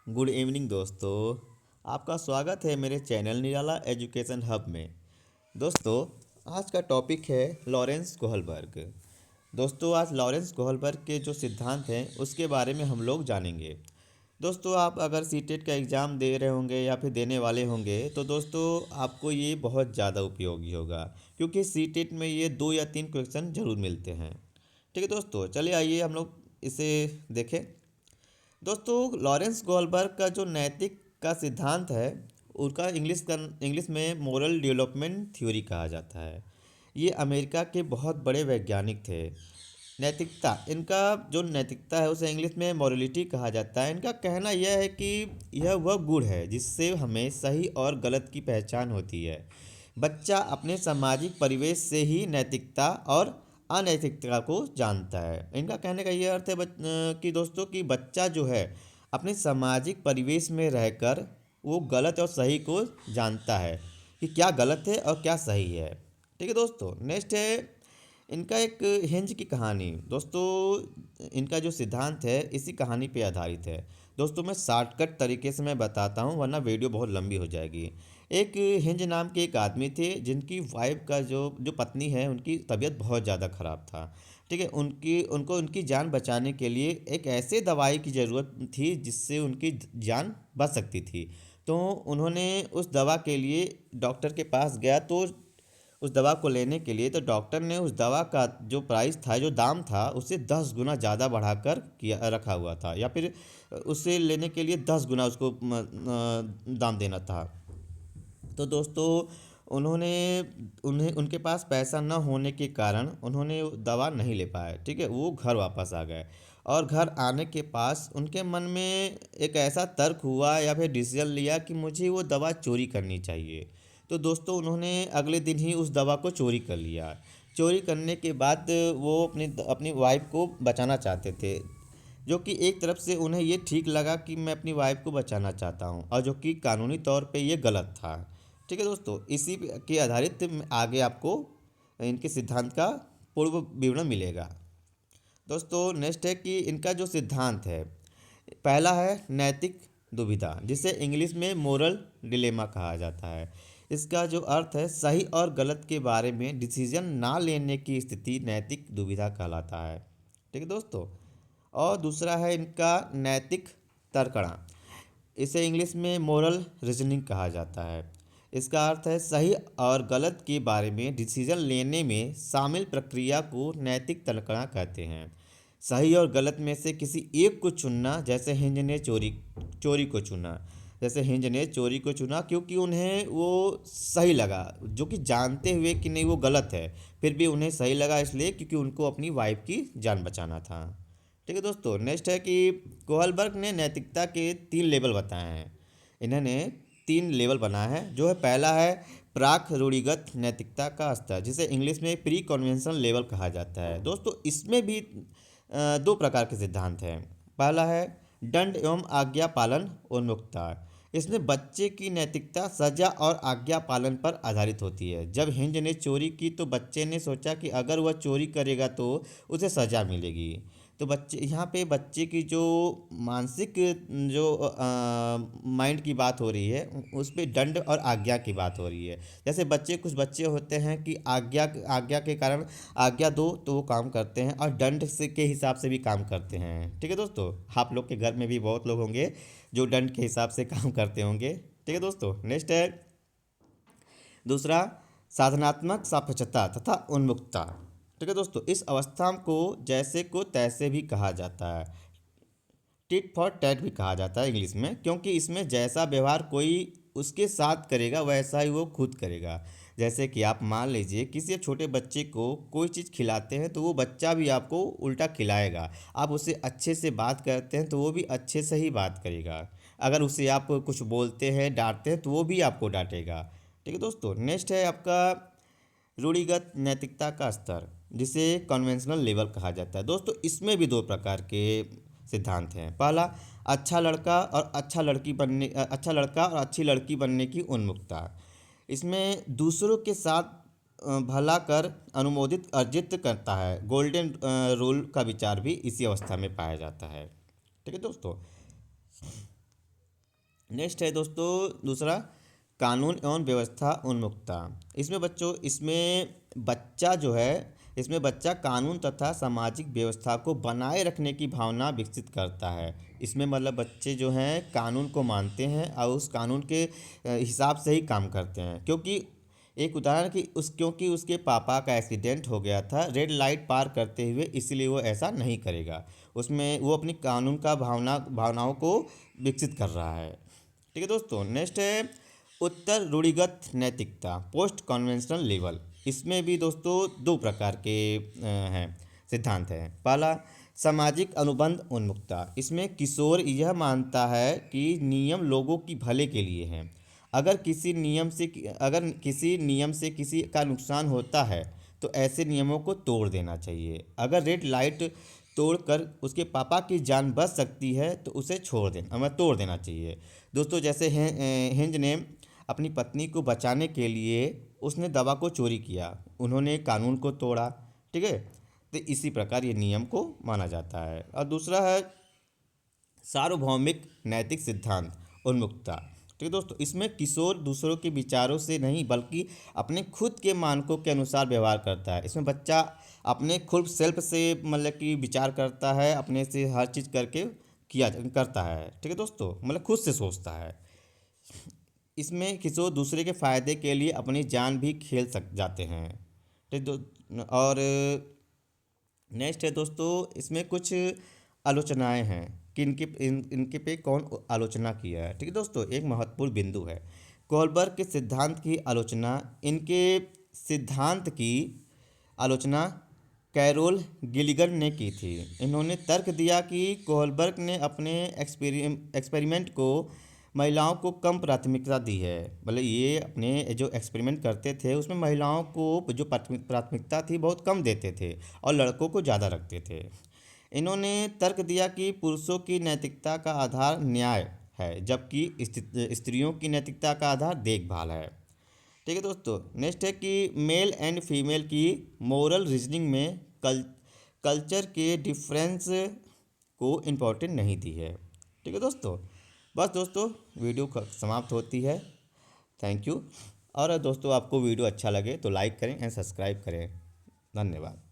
Good evening दोस्तों। आपका स्वागत है मेरे चैनल निराला एजुकेशन हब में। दोस्तों, आज का टॉपिक है लॉरेंस गोहलबर्ग। दोस्तों, आज लॉरेंस गोहलबर्ग के जो सिद्धांत हैं उसके बारे में हम लोग जानेंगे। दोस्तों, आप अगर सीटेट का एग्ज़ाम दे रहे होंगे या फिर देने वाले होंगे तो दोस्तों आपको ये बहुत ज़्यादा उपयोगी होगा, क्योंकि सीटेट में ये 2 या 3 क्वेश्चन ज़रूर मिलते हैं। ठीक है दोस्तों, चलिए आइए हम लोग इसे देखें। दोस्तों, लॉरेंस गोल्डबर्ग का जो नैतिक का सिद्धांत है उसका इंग्लिश में मोरल डेवलपमेंट थ्योरी कहा जाता है। ये अमेरिका के बहुत बड़े वैज्ञानिक थे। नैतिकता, इनका जो नैतिकता है उसे इंग्लिश में मॉरलिटी कहा जाता है। इनका कहना यह है कि यह वह गुण है जिससे हमें सही और गलत की पहचान होती है। बच्चा अपने सामाजिक परिवेश से ही नैतिकता और अनैतिकता को जानता है। इनका कहने का ये अर्थ है कि दोस्तों कि बच्चा जो है अपने सामाजिक परिवेश में रहकर वो गलत और सही को जानता है कि क्या गलत है और क्या सही है। ठीक है दोस्तों, नेक्स्ट है इनका एक हिंज की कहानी। दोस्तों, इनका जो सिद्धांत है इसी कहानी पे आधारित है। दोस्तों, मैं शॉर्टकट तरीके से मैं बताता हूँ वरना वीडियो बहुत लंबी हो जाएगी। एक हिंज नाम के एक आदमी थे जिनकी वाइफ का जो जो पत्नी है उनकी तबीयत बहुत ज़्यादा ख़राब था। ठीक है, उनकी जान बचाने के लिए एक ऐसे दवाई की ज़रूरत थी जिससे उनकी जान बच सकती थी। तो उन्होंने उस दवा के लिए डॉक्टर के पास गया। तो उस दवा को लेने के लिए तो डॉक्टर ने उस दवा का जो प्राइस था, जो दाम था, उसे 10 गुना ज़्यादा बढ़ाकर किया रखा हुआ था, या फिर उसे लेने के लिए 10 गुना उसको दाम देना था। तो दोस्तों, उन्होंने उन्हें उनके पास पैसा न होने के कारण उन्होंने वो दवा नहीं ले पाए। ठीक है, वो घर वापस आ गए और घर आने के पास उनके मन में एक ऐसा तर्क हुआ या फिर डिसीजन लिया कि मुझे वो दवा चोरी करनी चाहिए। तो दोस्तों, उन्होंने अगले दिन ही उस दवा को चोरी कर लिया। चोरी करने के बाद वो अपनी अपनी वाइफ को बचाना चाहते थे, जो कि एक तरफ से उन्हें ये ठीक लगा कि मैं अपनी वाइफ को बचाना चाहता हूँ, और जो कि कानूनी तौर पे ये गलत था। ठीक है दोस्तों, इसी के आधारित आगे आपको इनके सिद्धांत का पूर्व विवरण मिलेगा। दोस्तों, नेक्स्ट है कि इनका जो सिद्धांत है, पहला है नैतिक दुविधा, जिसे इंग्लिश में मोरल डिलेमा कहा जाता है। इसका जो अर्थ है सही और गलत के बारे में डिसीजन ना लेने की स्थिति नैतिक दुविधा कहलाता है। ठीक है दोस्तों। और दूसरा है इनका नैतिक तर्कणा, इसे इंग्लिश में मोरल रीजनिंग कहा जाता है। इसका अर्थ है सही और गलत के बारे में डिसीजन लेने में शामिल प्रक्रिया को नैतिक तर्कणा कहते हैं। सही और गलत में से किसी एक को चुनना, जैसे हिंज ने चोरी चोरी को चुना। जैसे हिंज ने चोरी को चुना क्योंकि उन्हें वो सही लगा, जो कि जानते हुए कि नहीं वो गलत है, फिर भी उन्हें सही लगा इसलिए क्योंकि उनको अपनी वाइफ की जान बचाना था। ठीक है दोस्तों, नेक्स्ट है कि कोहलबर्ग ने नैतिकता के 3 लेवल बताए हैं। इन्होंने 3 लेवल बनाया है। जो है पहला है प्राक रूढ़िगत नैतिकता का स्तर, जिसे इंग्लिश में प्री कन्वेंशनल लेवल कहा जाता है। दोस्तों, इसमें भी 2 प्रकार के सिद्धांत हैं। पहला है दंड एवं आज्ञा पालन उन्मुक्ता। इसमें बच्चे की नैतिकता सजा और आज्ञा पालन पर आधारित होती है। जब हिंज ने चोरी की तो बच्चे ने सोचा कि अगर वह चोरी करेगा तो उसे सजा मिलेगी। तो बच्चे यहाँ पे बच्चे की जो मानसिक जो माइंड की बात हो रही है उस पे दंड और आज्ञा की बात हो रही है। जैसे कुछ बच्चे होते हैं कि आज्ञा आज्ञा के कारण आज्ञा दो तो वो काम करते हैं, और दंड से के हिसाब से भी काम करते हैं। ठीक है दोस्तों, आप लोग के घर में भी बहुत लोग होंगे जो दंड के हिसाब से काम करते होंगे। ठीक है दोस्तों, नेक्स्ट है दूसरा साधनात्मक सापेक्षता तथा उन्मुक्ता। ठीक है दोस्तों, इस अवस्था को जैसे को तैसे भी कहा जाता है, टिट फॉर टैट भी कहा जाता है इंग्लिश में, क्योंकि इसमें जैसा व्यवहार कोई उसके साथ करेगा वैसा ही वो खुद करेगा। जैसे कि आप मान लीजिए किसी छोटे बच्चे को कोई चीज़ खिलाते हैं तो वो बच्चा भी आपको उल्टा खिलाएगा। आप उससे अच्छे से बात करते हैं तो वो भी अच्छे से ही बात करेगा। अगर उसे आप कुछ बोलते हैं डांटते हैं तो वो भी आपको डांटेगा। ठीक है दोस्तों, नेक्स्ट है आपका रूढ़िगत नैतिकता का स्तर, जिसे कन्वेंशनल लेवल कहा जाता है। दोस्तों, इसमें भी 2 प्रकार के सिद्धांत हैं। पहला अच्छा लड़का और अच्छी लड़की बनने की उन्मुखता। इसमें दूसरों के साथ भला कर अनुमोदित अर्जित करता है। गोल्डन रूल का विचार भी इसी अवस्था में पाया जाता है। ठीक है दोस्तों। नेक्स्ट है दोस्तों दूसरा, कानून एवं व्यवस्था उन्मुखता। इसमें बच्चा जो है, इसमें बच्चा कानून तथा सामाजिक व्यवस्था को बनाए रखने की भावना विकसित करता है। इसमें मतलब बच्चे जो हैं कानून को मानते हैं और उस कानून के हिसाब से ही काम करते हैं। एक उदाहरण क्योंकि उसके पापा का एक्सीडेंट हो गया था रेड लाइट पार करते हुए, इसलिए वो ऐसा नहीं करेगा। उसमें वो अपनी कानून का भावनाओं को विकसित कर रहा है। ठीक है दोस्तों, नेक्स्ट है उत्तर रूढ़िगत नैतिकता, पोस्ट कन्वेंशनल लेवल। इसमें भी दोस्तों दो प्रकार के हैं सिद्धांत हैं। पहला, सामाजिक अनुबंध उन्मुखता। इसमें किशोर यह मानता है कि नियम लोगों की भले के लिए हैं। अगर किसी नियम से किसी का नुकसान होता है तो ऐसे नियमों को तोड़ देना चाहिए। अगर रेड लाइट तोड़कर उसके पापा की जान बच सकती है तो उसे तोड़ देना चाहिए। दोस्तों जैसे हिंज ने अपनी पत्नी को बचाने के लिए उसने दवा को चोरी किया, उन्होंने कानून को तोड़ा। ठीक है, तो इसी प्रकार ये नियम को माना जाता है। और दूसरा है सार्वभौमिक नैतिक सिद्धांत उन्मुक्ता। ठीक है दोस्तों, इसमें किशोर दूसरों के विचारों से नहीं बल्कि अपने खुद के मानकों के अनुसार व्यवहार करता है। इसमें बच्चा अपने खुद सेल्फ से मतलब कि विचार करता है, अपने से हर चीज़ किया करता है। ठीक है दोस्तों, मतलब खुद से सोचता है। इसमें किशोर दूसरे के फ़ायदे के लिए अपनी जान भी खेल सक जाते हैं। ठीक और नेक्स्ट है दोस्तों, इसमें कुछ आलोचनाएं हैं कि इनके पे कौन आलोचना किया है। ठीक है दोस्तों, एक महत्वपूर्ण बिंदु है कोहलबर्ग के सिद्धांत की आलोचना। इनके सिद्धांत की आलोचना कैरोल गिलिगन ने की थी। इन्होंने तर्क दिया कि कोहलबर्ग ने अपने एक्सपेरिमेंट को महिलाओं को कम प्राथमिकता दी है। मतलब ये अपने जो एक्सपेरिमेंट करते थे उसमें महिलाओं को जो प्राथमिकता थी बहुत कम देते थे और लड़कों को ज़्यादा रखते थे। इन्होंने तर्क दिया कि पुरुषों की नैतिकता का आधार न्याय है जबकि स्त्रियों की नैतिकता का आधार देखभाल है। ठीक है दोस्तों, नेक्स्ट है कि मेल एंड फीमेल की मोरल रीजनिंग में कल्चर के डिफरेंस को इम्पोर्टेंट नहीं दी है। ठीक है दोस्तों, बस दोस्तों वीडियो समाप्त होती है। Thank you. और दोस्तों आपको वीडियो अच्छा लगे तो लाइक करें एंड सब्सक्राइब करें। धन्यवाद।